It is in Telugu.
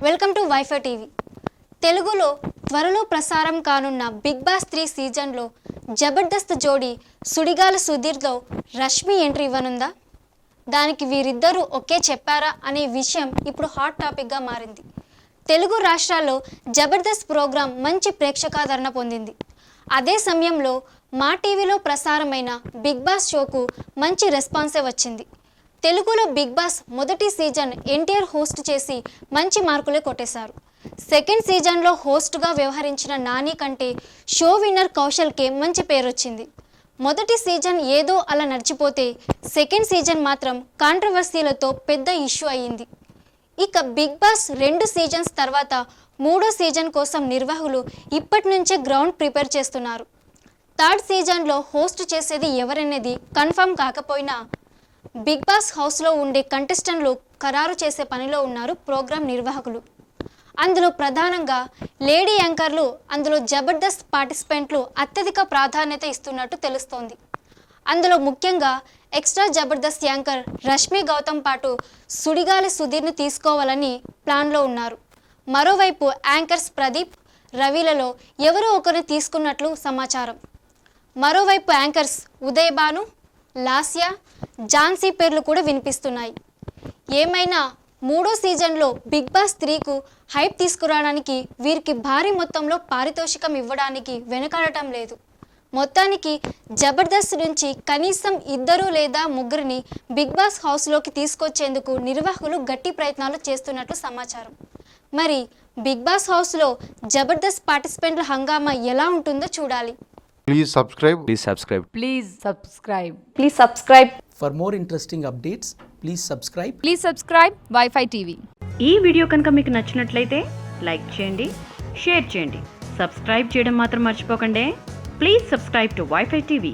Welcome to wifi TV. తెలుగులో త్వరలో ప్రసారం కానున్న బిగ్ బాస్ 3 సీజన్లో జబర్దస్త్ జోడీ సుడిగాల సుధీర్తో రష్మి ఎంట్రీ ఇవ్వనుందా? దానికి వీరిద్దరూ ఒకే చెప్పారా అనే విషయం ఇప్పుడు హాట్ టాపిక్గా మారింది. తెలుగు రాష్ట్రాల్లో జబర్దస్త్ ప్రోగ్రాం మంచి ప్రేక్షకాదరణ పొందింది. అదే సమయంలో మా టీవీలో ప్రసారమైన బిగ్ బాస్ షోకు మంచి రెస్పాన్సే వచ్చింది. తెలుగులో బిగ్ బాస్ మొదటి సీజన్ ఎన్టీఆర్ హోస్ట్ చేసి మంచి మార్కులే కొట్టేశారు. సెకండ్ సీజన్లో హోస్ట్గా వ్యవహరించిన నాని కంటే షో విన్నర్ కౌశల్కే మంచి పేరు వచ్చింది. మొదటి సీజన్ ఏదో అలా నడిచిపోతే సెకండ్ సీజన్ మాత్రం కాంట్రవర్సీలతో పెద్ద ఇష్యూ అయ్యింది. ఇక బిగ్ బాస్ 2 సీజన్స్ తర్వాత 3వ సీజన్ కోసం నిర్వాహకులు ఇప్పటి నుంచే గ్రౌండ్ ప్రిపేర్ చేస్తున్నారు. థర్డ్ సీజన్లో హోస్ట్ చేసేది ఎవరనేది కన్ఫర్మ్ కాకపోయినా బిగ్ బాస్ హౌస్లో ఉండే కంటెస్టెంట్లు ఖరారు చేసే పనిలో ఉన్నారు ప్రోగ్రాం నిర్వాహకులు. అందులో ప్రధానంగా లేడీ యాంకర్లు, అందులో జబర్దస్త్ పార్టిసిపెంట్లు అత్యధిక ప్రాధాన్యత ఇస్తున్నట్టు తెలుస్తోంది. అందులో ముఖ్యంగా ఎక్స్ట్రా జబర్దస్త్ యాంకర్ రష్మి గౌతమ్ పాటు సుడిగాలి సుధీర్ని తీసుకోవాలని ప్లాన్లో ఉన్నారు. మరోవైపు యాంకర్స్ ప్రదీప్, రవిలలో ఎవరో ఒకరిని తీసుకున్నట్లు సమాచారం. మరోవైపు యాంకర్స్ ఉదయ్ భాను, లాస్యా, ఝాన్సీ పేర్లు కూడా వినిపిస్తున్నాయి. ఏమైనా 3వ సీజన్లో బిగ్ బాస్ 3కు హైప్ తీసుకురావడానికి వీరికి భారీ మొత్తంలో పారితోషికం ఇవ్వడానికి వెనుకాడటం లేదు. మొత్తానికి జబర్దస్త్ నుంచి కనీసం 2 లేదా 3 బిగ్ బాస్ హౌస్లోకి తీసుకొచ్చేందుకు నిర్వాహకులు గట్టి ప్రయత్నాలు చేస్తున్నట్లు సమాచారం. మరి బిగ్ బాస్ హౌస్లో జబర్దస్త్ పార్టిసిపెంట్ల హంగామా ఎలా ఉంటుందో చూడాలి. Please subscribe. Please subscribe. Please subscribe. Please subscribe. For more interesting updates, please subscribe. Please subscribe Wi-Fi TV. ఈ వీడియో కనుక మీకు నచ్చినట్లయితే లైక్ చేయండి, షేర్ చేయండి, సబ్స్క్రైబ్ చేయడం మాత్రం మర్చిపోకండి. Please subscribe to wifi TV.